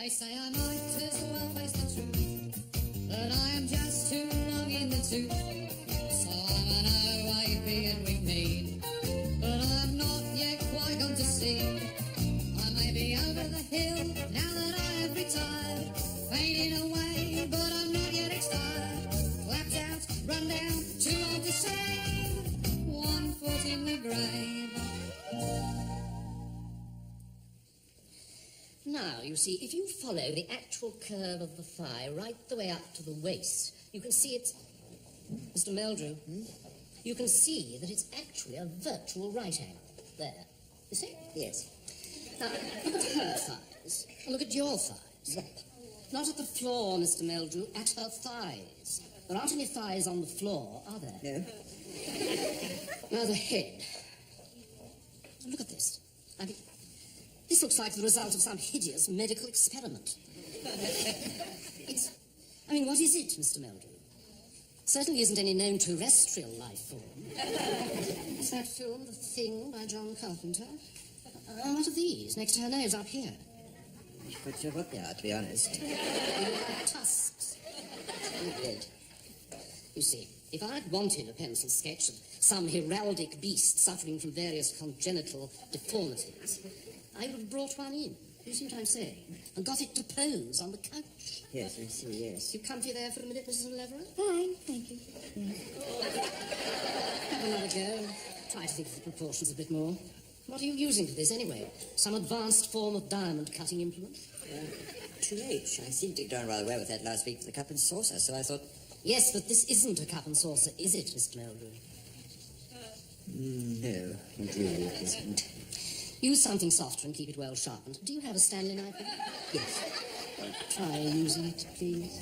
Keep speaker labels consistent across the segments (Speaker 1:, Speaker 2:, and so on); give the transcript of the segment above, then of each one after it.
Speaker 1: They say I might as well face the truth, that I am just too long in the tooth. So I'm an OAP and we mean, but I'm not yet quite gone to sea. I may be over the hill now that I have retired, fading away, but I'm not yet expired. Clapped out, run down, too old to save, 1 foot in the grave.
Speaker 2: Now, you see, if you follow the actual curve of the thigh right the way up to the waist, you can see it's... Mr. Meldrew, you can see that it's actually a virtual right angle. There. You see?
Speaker 3: Yes.
Speaker 2: Now, look at her thighs. Look at your thighs. Not at the floor, Mr. Meldrew, at her thighs. There aren't any thighs on the floor, are there?
Speaker 3: No.
Speaker 2: Now, the head. Look at this. I mean... this looks like the result of some hideous medical experiment. I mean, what is it, Mr. Meldrew? Certainly isn't any known terrestrial life form. Is that film The Thing by John Carpenter? And what are these next to her nose up here?
Speaker 3: I'm not quite sure what they are, to be honest.
Speaker 2: Tusks. Good. You see, if I'd wanted a pencil sketch of some heraldic beast suffering from various congenital deformities, I would have brought one in, you see what I'm saying, and got it to pose on the couch.
Speaker 3: Yes, I see, yes.
Speaker 2: You comfy there for a minute, Mrs. Leveret?
Speaker 4: Fine, thank you.
Speaker 2: Have another go. Try to think of the proportions a bit more. What are you using for this, anyway? Some advanced form of diamond-cutting implement?
Speaker 3: Too late. I seemed to have done rather well with that last week for the cup and saucer, so I thought...
Speaker 2: Yes, but this isn't a cup and saucer, is it, Mr. Meldrew?
Speaker 3: No, it really isn't.
Speaker 2: Use something softer and keep it well sharpened. Do you have a Stanley knife?
Speaker 3: Yes.
Speaker 2: Try using it, please.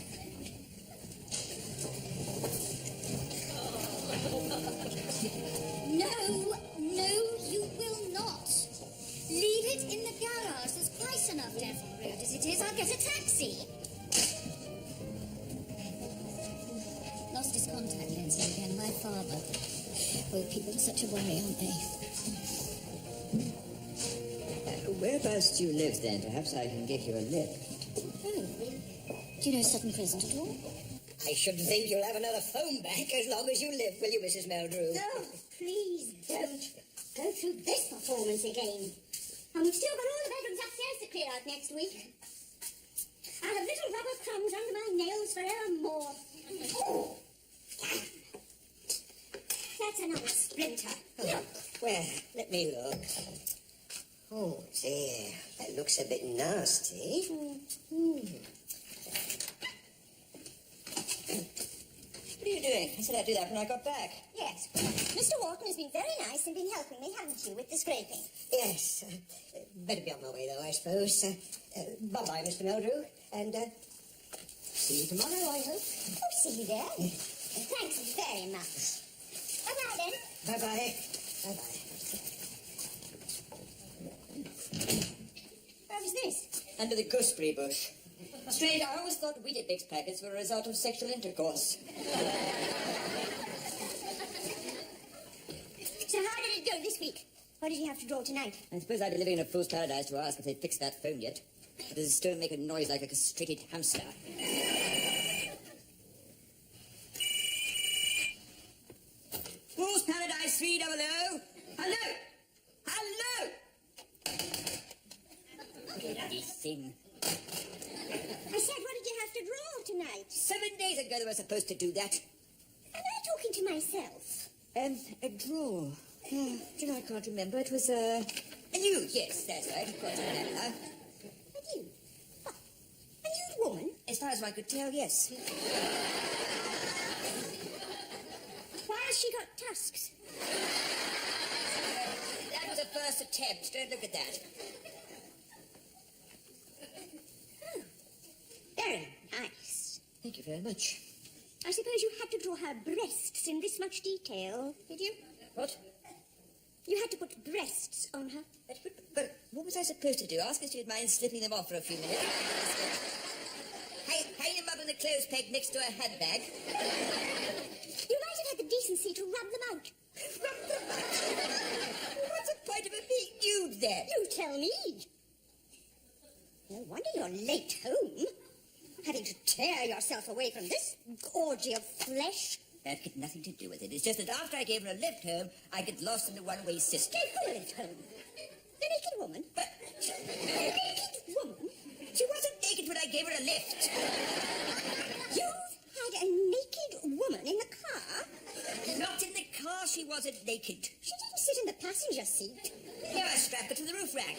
Speaker 4: No, you will not. Leave it in the garage. There's quite enough Devon Road as it is. I'll get a taxi. Lost his contact lenses again, my father. Oh, people are such a worry, aren't they?
Speaker 3: Whereabouts do you live, then? Perhaps I can get you a lift.
Speaker 4: Oh. Do you know Sutton Crescent at all?
Speaker 3: I should think you'll have another phone back as long as you live, will you, Mrs. Meldrew?
Speaker 4: Oh, please don't go through this performance again. And we've still got all the bedrooms upstairs to clear out next week. I'll have little rubber crumbs under my nails forevermore. Oh. That's another splinter.
Speaker 3: Oh, well, let me look. Oh, dear. That looks a bit nasty. What are you doing? I said I'd do that when I got back.
Speaker 4: Yes. Mr. Wharton has been very nice and been helping me, haven't you, with the scraping?
Speaker 3: Yes. Better be on my way, though, I suppose. Bye-bye, Mr. Meldrew. And see you tomorrow, I hope.
Speaker 4: Oh, see you there. Thanks very much. Bye-bye, then.
Speaker 3: Bye-bye. Bye-bye.
Speaker 4: Where was this?
Speaker 3: Under the gooseberry bush. Strange, I always thought Weetabix packets were a result of sexual intercourse.
Speaker 4: So how did it go this week? What did you have to draw tonight?
Speaker 3: I suppose I'd be living in a fool's paradise to ask if they'd fixed that phone yet. But does it still make a noise like a castrated hamster? Fool's Paradise 300. Hello? Hello? Bloody thing.
Speaker 4: I said, what did you have to draw tonight?
Speaker 3: 7 days ago they were supposed to do that.
Speaker 4: Am I talking to myself?
Speaker 3: A draw. Do you know, I can't remember. It was, a nude. Yes, that's right. Of course I remember.
Speaker 4: A nude? What? A nude woman?
Speaker 3: As far as I could tell, yes.
Speaker 4: Why has she got tusks?
Speaker 3: That was a first attempt. Don't look at that.
Speaker 4: Oh, very nice.
Speaker 3: Thank you very much.
Speaker 4: I suppose you had to draw her breasts in this much detail, did you?
Speaker 3: What?
Speaker 4: You had to put breasts on her.
Speaker 3: But what was I supposed to do? Ask if she'd mind slipping them off for a few minutes. Hang them up in the clothes peg next to her handbag.
Speaker 4: You might have had the decency to rub them out.
Speaker 3: Rub them out? What's the point of it being nude then?
Speaker 4: You tell me.
Speaker 3: Oh,
Speaker 4: wonder you're late home. Having to tear yourself away from this orgy of flesh.
Speaker 5: That had nothing to do with it. It's just that after I gave her a lift home, I get lost in the one-way system.
Speaker 4: Gave who a lift home? The naked woman?
Speaker 5: But
Speaker 4: The naked woman?
Speaker 5: she wasn't naked when I gave her a lift.
Speaker 4: You've had a naked woman in the car?
Speaker 5: Not in the car, she wasn't naked.
Speaker 4: She didn't sit in the passenger seat.
Speaker 5: No, I strapped her to the roof rack.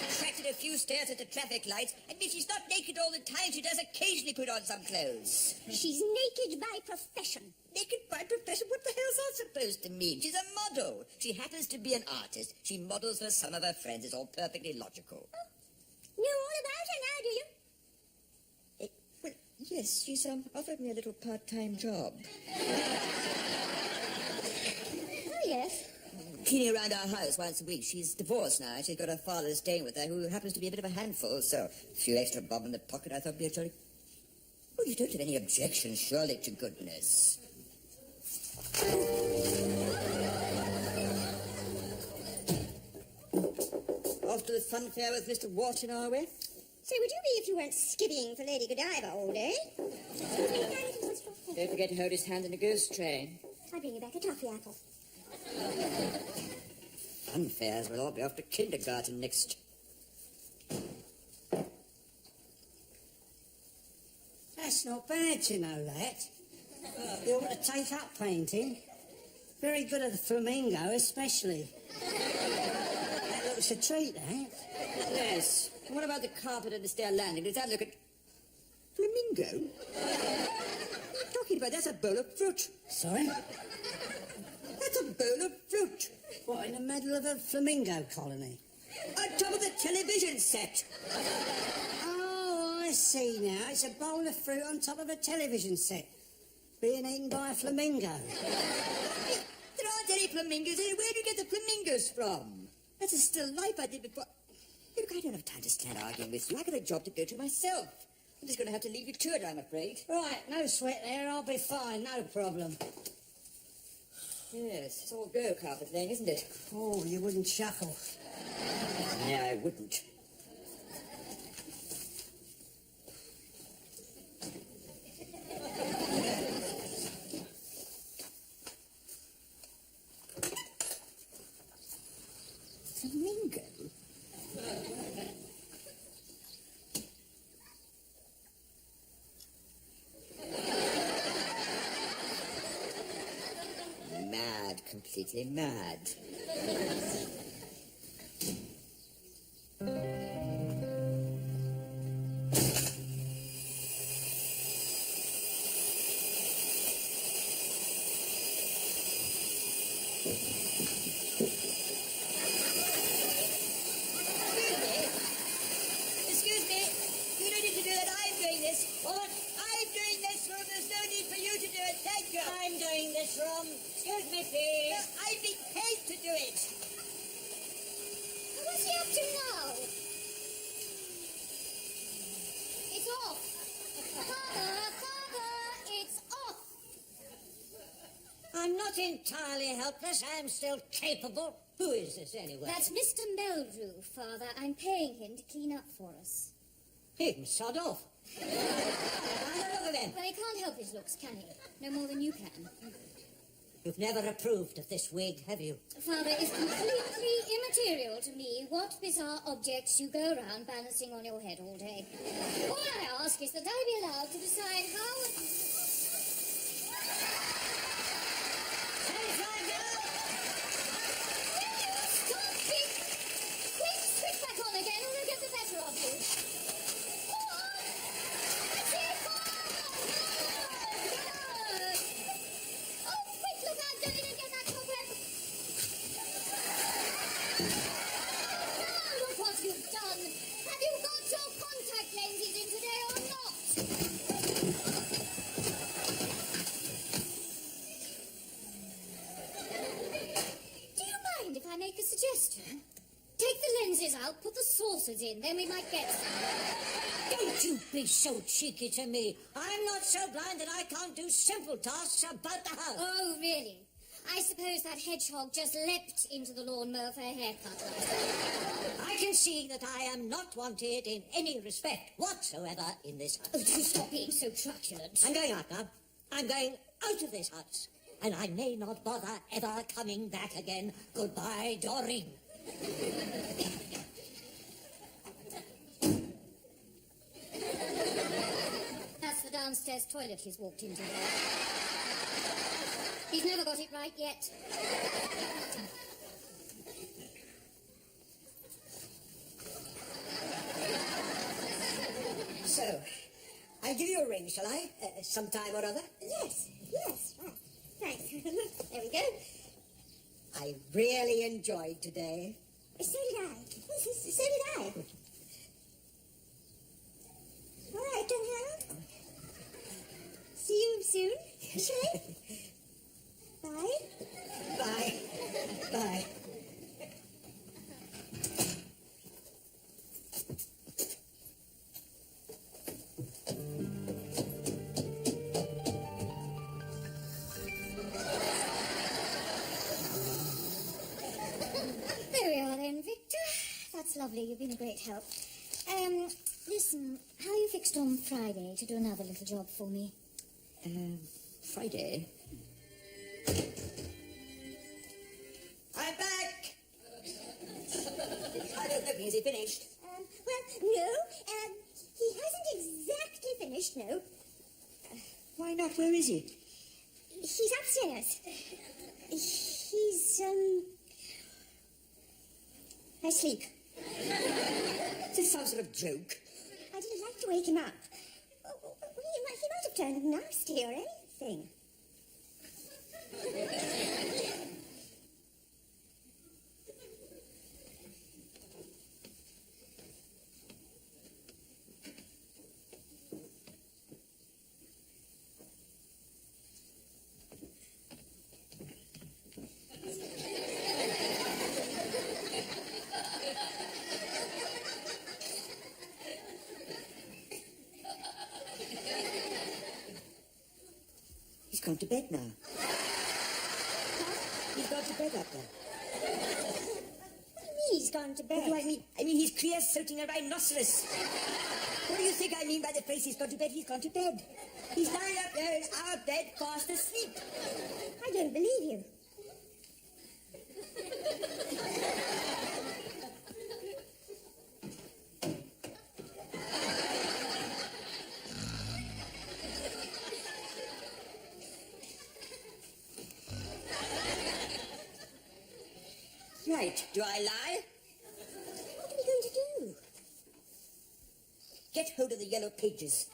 Speaker 5: Attracted a few stares at the traffic lights, and if she's not naked all the time, she does occasionally put on some clothes.
Speaker 4: She's naked by profession.
Speaker 5: Naked by profession? What the hell's that supposed to mean? She's a model. She happens to be an artist. She models for some of her friends. It's all perfectly logical.
Speaker 4: Know all about her now, do you?
Speaker 5: Well, yes, she's offered me a little part-time job.
Speaker 4: Oh, yes.
Speaker 5: Cleaning around our house once a week. She's divorced now. She's got her father staying with her, who happens to be a bit of a handful, so a few extra bob in the pocket, I thought would be a jolly... Oh, you don't have any objections, surely, to goodness. Off to the fun fair with Mr. Wharton, are we?
Speaker 4: So would you be if you weren't skivvying for Lady Godiva all day?
Speaker 5: Don't forget to hold his hand in a goose train.
Speaker 4: I'll bring you back a toffee apple.
Speaker 5: Fun fairs will all be off to kindergarten next.
Speaker 6: That's not bad, you know that. You ought to take up painting. Very good at the flamingo, especially. That looks a treat, that.
Speaker 5: Yes. And what about the carpet and the stair landing? Does that look at... Flamingo? What are you talking about? That's a bowl of fruit.
Speaker 6: Sorry?
Speaker 5: That's a bowl of fruit.
Speaker 6: What, in the middle of a flamingo colony?
Speaker 5: On top of the television set.
Speaker 6: Oh, I see now. It's a bowl of fruit on top of a television set. Being eaten by a flamingo.
Speaker 5: There aren't any flamingos here. Where do you get the flamingos from? That's a still life I did before. Look, I don't have time to stand arguing with you. I got a job to go to myself. I'm just going to have to leave you to it, I'm afraid.
Speaker 6: Right, no sweat there. I'll be fine. No problem.
Speaker 5: Yes, it's all go carpet laying, isn't it?
Speaker 6: Oh, you wouldn't shuffle.
Speaker 5: No, I wouldn't. Flamingo? Mad, completely mad. Excuse me. You don't need to do that. I'm doing this. What? I'm doing this, Ron. There's no need for you to do it. Thank you.
Speaker 6: I'm doing this, Ron. Excuse me, please.
Speaker 5: No, I've been paid to do it.
Speaker 4: What's he up to now? It's off. Father, it's off.
Speaker 6: I'm not entirely helpless. I'm still capable. Who is this, anyway?
Speaker 4: That's Mr. Meldrew, Father. I'm paying him to clean up for us.
Speaker 6: He can sod off. Have a look at him.
Speaker 4: Well, he can't help his looks, can he? No more than you can.
Speaker 6: You've never approved of this wig, have you?
Speaker 4: Father, it's completely immaterial to me what bizarre objects you go around balancing on your head all day. All I ask is that I be allowed to decide how... Stop it! Quick, switch back on again or I'll get the better of you. Go on! That's it! Good! Oh, quick, look out, David, and get that cobweb! Now, look what you've done! Have you got your contact lenses in today or not? Do you mind if I make a suggestion? Take the lenses out, put the saucers in, then we might get some.
Speaker 6: Don't you be so cheeky to me. I'm not so blind that I can't do simple tasks about the house.
Speaker 4: Oh, really? I suppose that hedgehog just leapt into the lawnmower for a haircut last night.
Speaker 6: I can
Speaker 3: seeing that I am not wanted in any respect whatsoever in this house.
Speaker 4: Oh, do stop being so truculent.
Speaker 3: I'm going out now. I'm going out of this house. And I may not bother ever coming back again. Goodbye, Doreen.
Speaker 4: That's the downstairs toilet he's walked into there. He's never got it right yet.
Speaker 3: So, I'll give you a ring, shall I? Sometime or other?
Speaker 4: Yes, right. Thanks. There we go.
Speaker 3: I really enjoyed today.
Speaker 4: So did I. So did I. All right, Harold. See you soon, shall I? Bye.
Speaker 3: Bye. Bye.
Speaker 4: There we are then, Victor. That's lovely. You've been a great help. Listen, how are you fixed on Friday to do another little job for me?
Speaker 3: Friday? I'm back! I don't know, is he finished?
Speaker 4: Well, no. He hasn't exactly finished, no.
Speaker 3: Why not? Where is he?
Speaker 4: He's upstairs. He's, asleep.
Speaker 3: Is this some sort of joke?
Speaker 4: I didn't like to wake him up. He might have turned nasty or anything.
Speaker 3: He's gone to bed now. He's gone to bed up there.
Speaker 4: What do you mean he's gone to bed?
Speaker 3: What do I mean? I mean, he's creosoting a rhinoceros. What do you think I mean by the phrase he's gone to bed? He's gone to bed. He's lying up there in our bed fast asleep.
Speaker 4: I don't believe you.
Speaker 3: Right. Do I lie?
Speaker 4: What are we going to do?
Speaker 3: Get hold of the yellow pages.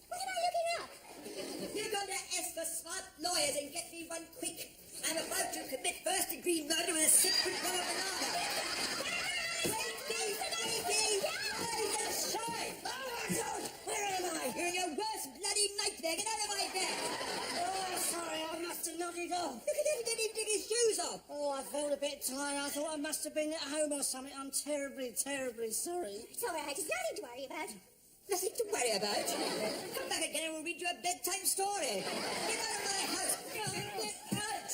Speaker 4: What am I looking up?
Speaker 3: You're going to ask for smart lawyers and get me one quick. I'm about to commit first-degree murder with a 6-foot rubber banana. Where am I? You're in your worst bloody nightmare. Get out of my bed.
Speaker 6: Oh, sorry, I must have nodded off.
Speaker 3: Look at him. Did him take his shoes off?
Speaker 6: Oh, I felt a bit tired. I thought I must have been at home or something. I'm terribly, terribly sorry.
Speaker 4: It's all right. There's nothing to worry about.
Speaker 3: Nothing to worry about. Come back again and we'll read you a bedtime story. Get out of my house. Get out.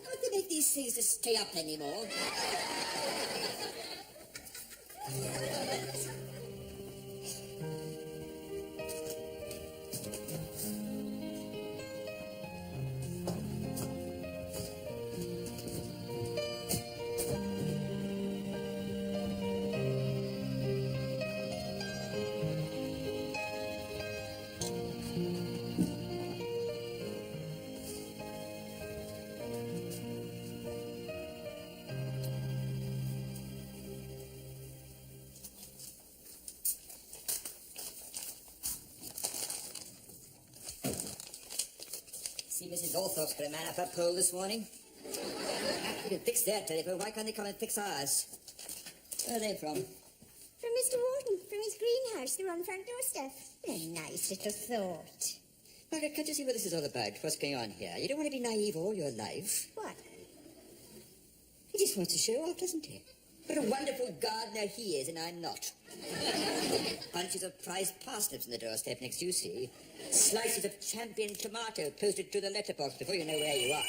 Speaker 3: Don't they make these things to stay up anymore? See Mrs. Althorpe's got a man up her pole this morning. You can fix their telephone. Why can't they come and fix ours? Where are they from?
Speaker 4: From Mr. Wharton, from his greenhouse, they're on the front doorstep. A nice little thought.
Speaker 3: Margaret, can't you see what this is all about? What's going on here? You don't want to be naive all your life.
Speaker 4: What?
Speaker 3: He just wants to show off, doesn't he?
Speaker 5: What a wonderful gardener he is, and I'm not. Bunches of prized parsnips on the doorstep next to you, see? Slices of champion tomato posted to the letterbox before you know where you are.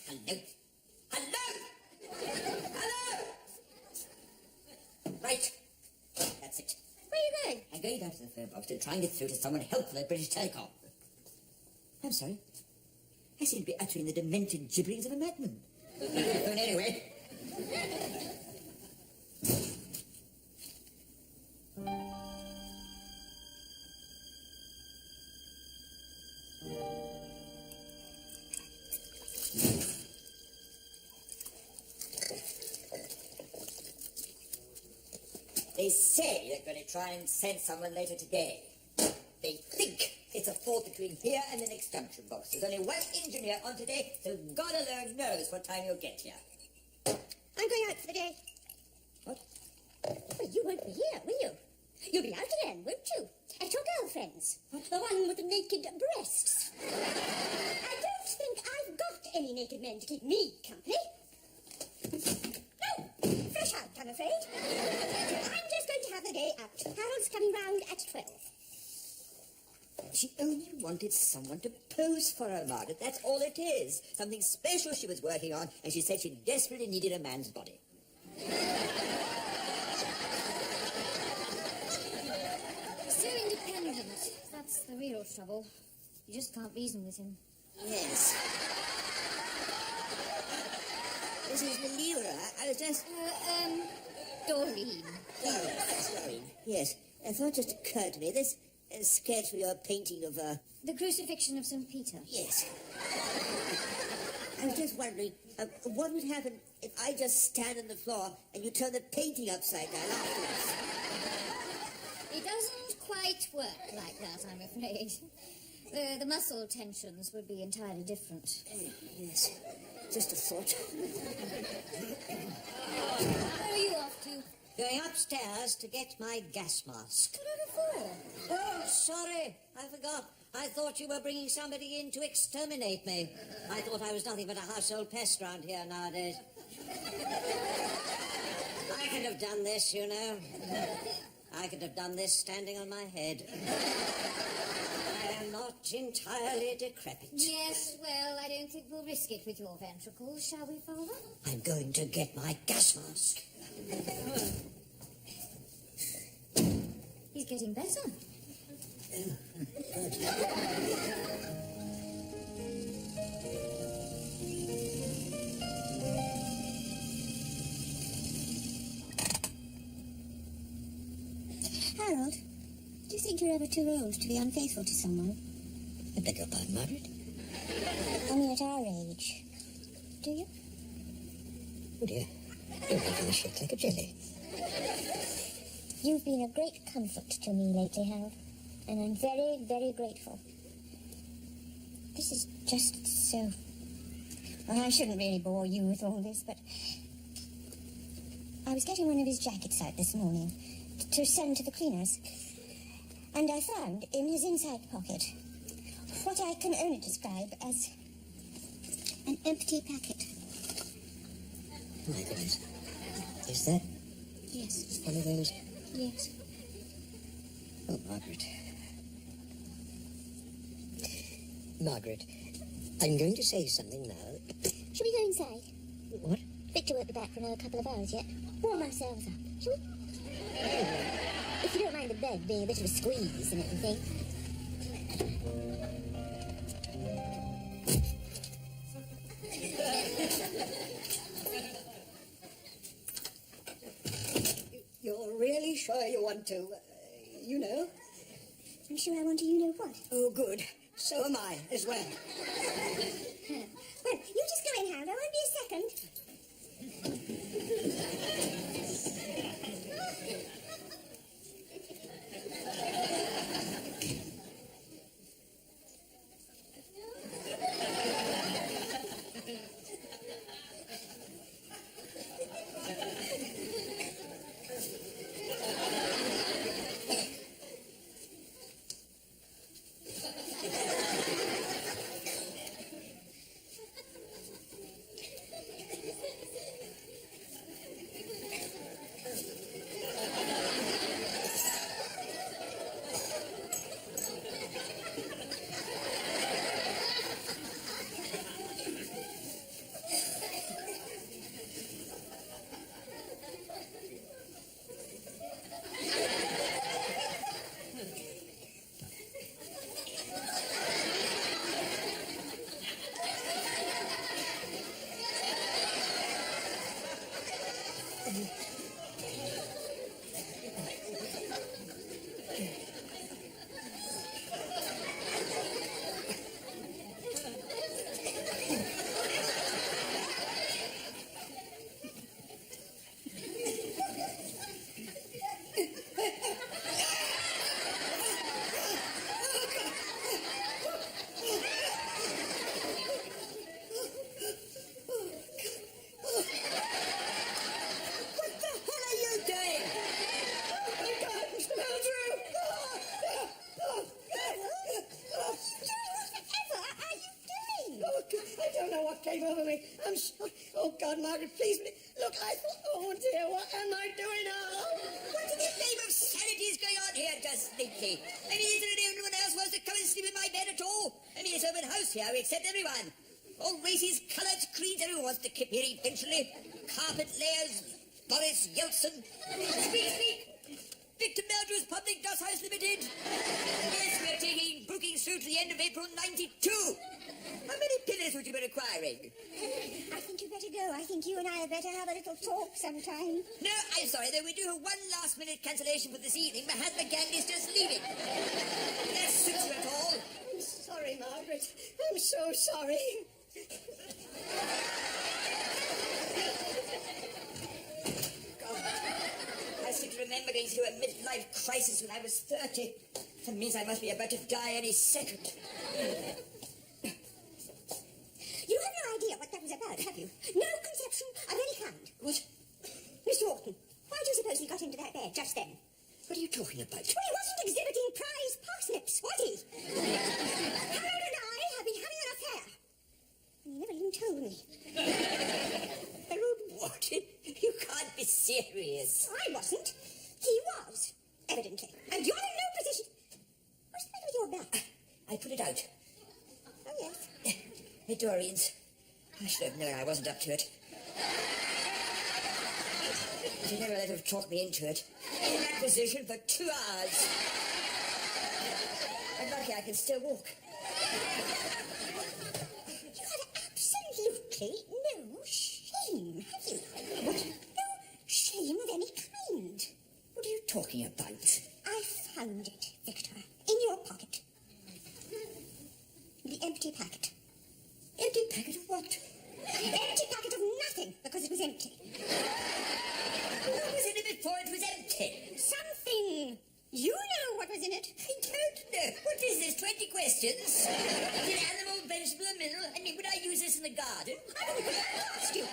Speaker 5: Hello? Hello? Hello? Right. That's it.
Speaker 4: Where are you going?
Speaker 5: I'm going down to the phone box to try and get through to someone helpful at British Telecom. I'm sorry. I seem to be uttering the demented gibberings of a madman. Phone anyway. They say they're going to try and send someone later today. They think it's a fault between here and the next junction box. There's only one engineer on today, so God alone knows what time you'll get here.
Speaker 4: I'm going out for the day.
Speaker 5: What?
Speaker 4: Well, you won't be here, will you? You'll be out again, won't you? At your girlfriend's. The one with the naked breasts. I don't think I've got any naked men to keep me company. No, fresh out, I'm afraid. I'm just going to have the day out. Harold's coming round at 12.
Speaker 5: She only wanted someone to pose for her, Margaret. That's all it is. Something special she was working on, and she said she desperately needed a man's body.
Speaker 7: So independent. That's the real trouble. You just can't reason with him.
Speaker 5: Yes. This is Melira. I was just...
Speaker 7: Doreen.
Speaker 5: Oh, that's Doreen. Yes. I thought it just occurred to me. This sketch for your painting of...
Speaker 7: The crucifixion of St. Peter.
Speaker 5: Yes. I was just wondering, what would happen if I just stand on the floor and you turn the painting upside down afterwards?
Speaker 7: It doesn't quite work like that, I'm afraid. The muscle tensions would be entirely different.
Speaker 5: Yes. Just a thought.
Speaker 7: Where are you off to?
Speaker 6: Going upstairs to get my gas mask.
Speaker 7: What are you for?
Speaker 6: Oh, sorry. I forgot. I thought you were bringing somebody in to exterminate me. I thought I was nothing but a household pest around here nowadays. I could have done this, you know. I could have done this standing on my head. I am not entirely decrepit.
Speaker 7: Yes, well, I don't think we'll risk it with your ventricles, shall we, Father?
Speaker 6: I'm going to get my gas mask.
Speaker 7: He's getting better.
Speaker 4: Harold, do you think you're ever too old to be unfaithful to someone?
Speaker 5: I beg your pardon, Margaret?
Speaker 4: I mean, at our age. Do you?
Speaker 5: Oh, dear. You're making me shake like a jelly.
Speaker 4: You've been a great comfort to me lately, Harold, and I'm very, very grateful. This is just so... Well, I shouldn't really bore you with all this, but... I was getting one of his jackets out this morning to send to the cleaners, and I found in his inside pocket what I can only describe as an empty packet.
Speaker 5: My goodness. Is that
Speaker 4: Yes,
Speaker 5: one of those?
Speaker 4: yes.
Speaker 5: Oh, Margaret. Margaret, I'm going to say something now.
Speaker 4: Shall we go inside?
Speaker 5: What?
Speaker 4: Victor won't be back for another couple of hours yet. Warm ourselves up, shall we? If you don't mind the bed being a bit of a squeeze and everything.
Speaker 5: You're really sure you want to, you know?
Speaker 4: I'm sure I want to, you know what?
Speaker 5: Oh, good. So am I, as well.
Speaker 4: Well, you just go in, Harold. I won't be a second.
Speaker 3: sorry. Oh, God, Margaret, please. Look, I thought, oh, dear, what am I doing now?
Speaker 5: What in the name of sanity is going on here, just thinking? I mean, is there anyone else who wants to come and sleep in my bed at all? I mean, it's open house here, we accept everyone. All races, colours, creeds, everyone wants to keep here eventually. Carpet layers, Boris Yeltsin. Speak. Victor Meldrew's Public Doss House Limited. Yes, we're taking bookings through to the end of April 92. How many pillows would you be requiring?
Speaker 4: I think you better go. I think you and I had better have a little talk sometime.
Speaker 5: No, I'm sorry, though. We do have one last-minute cancellation for this evening. Mahatma Gandhi's just leaving. That suits you at all.
Speaker 3: I'm sorry, Margaret. I'm so sorry.
Speaker 5: I seem to remember going through a midlife crisis when I was 30. That means I must be about to die any second.
Speaker 4: You have no idea what that was about, have you? No conception of any kind.
Speaker 5: What?
Speaker 4: Mr. Orton, why do you suppose he got into that bed just then?
Speaker 5: What are you talking about?
Speaker 4: Well, he wasn't exhibiting prize parsnips, was he? Harold and I have been having an affair. And he never even told me.
Speaker 5: Harold, what? You can't be serious.
Speaker 4: I wasn't. He was, evidently. And you're in no position. What's the matter with your belt?
Speaker 5: I put it out.
Speaker 4: Oh, yes.
Speaker 5: Hey, Dorian's. I should have known I wasn't up to it. But you never let him talk me into it. In that position for 2 hours. I'm lucky I can still walk.
Speaker 4: You had absolutely no shame, have you? What? No shame of any kind.
Speaker 5: What are you talking about?
Speaker 4: I found it, Victor, in your pocket. The empty packet.
Speaker 5: Empty packet of what?
Speaker 4: Empty packet of nothing, because it was empty.
Speaker 5: What was in it before it was empty?
Speaker 4: Something. You know what was in it.
Speaker 5: I don't know. What is this, 20 questions? Is it animal, vegetable, or mineral? I mean, would I use this in the garden?
Speaker 4: I wouldn't ask you.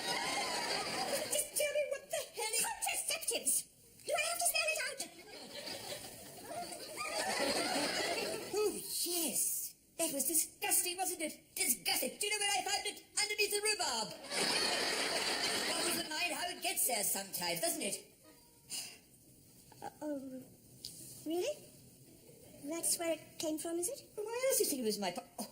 Speaker 5: Just tell me what the hell is...
Speaker 4: Contraceptives. Do I have to spell it out?
Speaker 5: Oh, yes. That was disgusting, wasn't it? Disgusting. Do you know where I found it? Underneath the rhubarb. Boggles the mind how it gets there sometimes, doesn't it?
Speaker 4: Oh, really? That's where it came from, is it?
Speaker 5: Well, why else do you think it was my... Oh,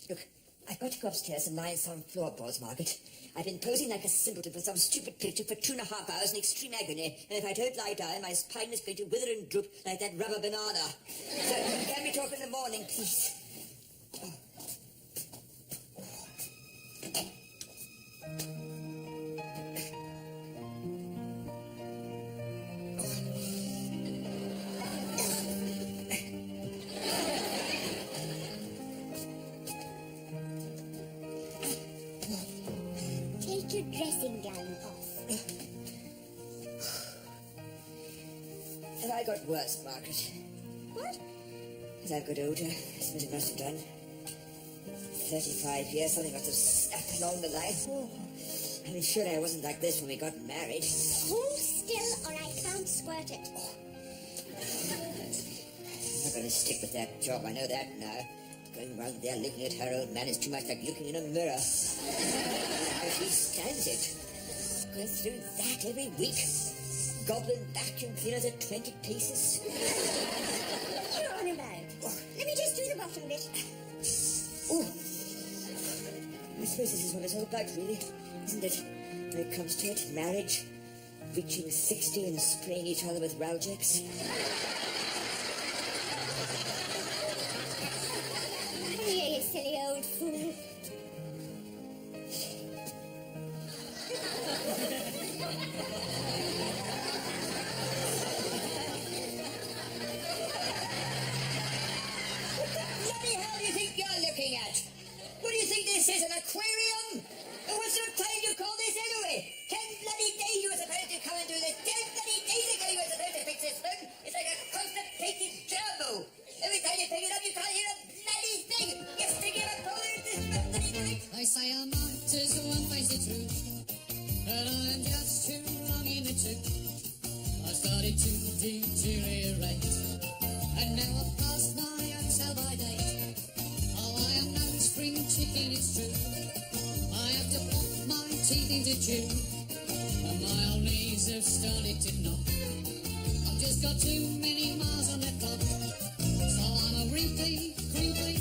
Speaker 5: look, I've got to go upstairs and lie in some floorboards, Margaret. I've been posing like a simpleton for some stupid picture for 2.5 hours in extreme agony, and if I don't lie down, my spine is going to wither and droop like that rubber banana. So, can we talk in the morning, please?
Speaker 4: Take your dressing gown off.
Speaker 5: Have I got worse, Margaret?
Speaker 4: What?
Speaker 5: As I've got older, as it must have done. 35 years, something must have snapped along the line. Oh, I mean, sure I wasn't like this when we got married.
Speaker 4: Hold still or I can't squirt it.
Speaker 5: I'm not going to stick with that job, I know that now. Going round there looking at her old man is too much like looking in a mirror. But he stands it. Going through that every week. Goblin vacuum cleaners at 20 paces.
Speaker 4: What are you on about? Let me just do the bottom bit.
Speaker 5: Oh, I suppose this is what it's all about, really, isn't it? When it comes to it, marriage, reaching 60 and spraying each other with Ralgex.
Speaker 4: You silly old fool.
Speaker 5: Bloody hell do you think you're looking at? What do you think this is, an aquarium? And what sort of time do you call this anyway? 10 bloody days you were supposed to come and do this. 10 bloody days ago you were supposed to fix this thing. It's like a constipated gerbil. Every time you pick it up you can't hear a bloody thing. You're sticking a pole in this bloody night.
Speaker 1: They say I might as well face the truth, but I'm just too long in the tooth. I started to deteriorate, and now I've passed my own sell-by date. Oh, I am no spring chicken, it's true. I have to put my teeth into June, and my old knees have started to knock. I've just got too many miles on the clock, so I'm a wrinkly, crinkly,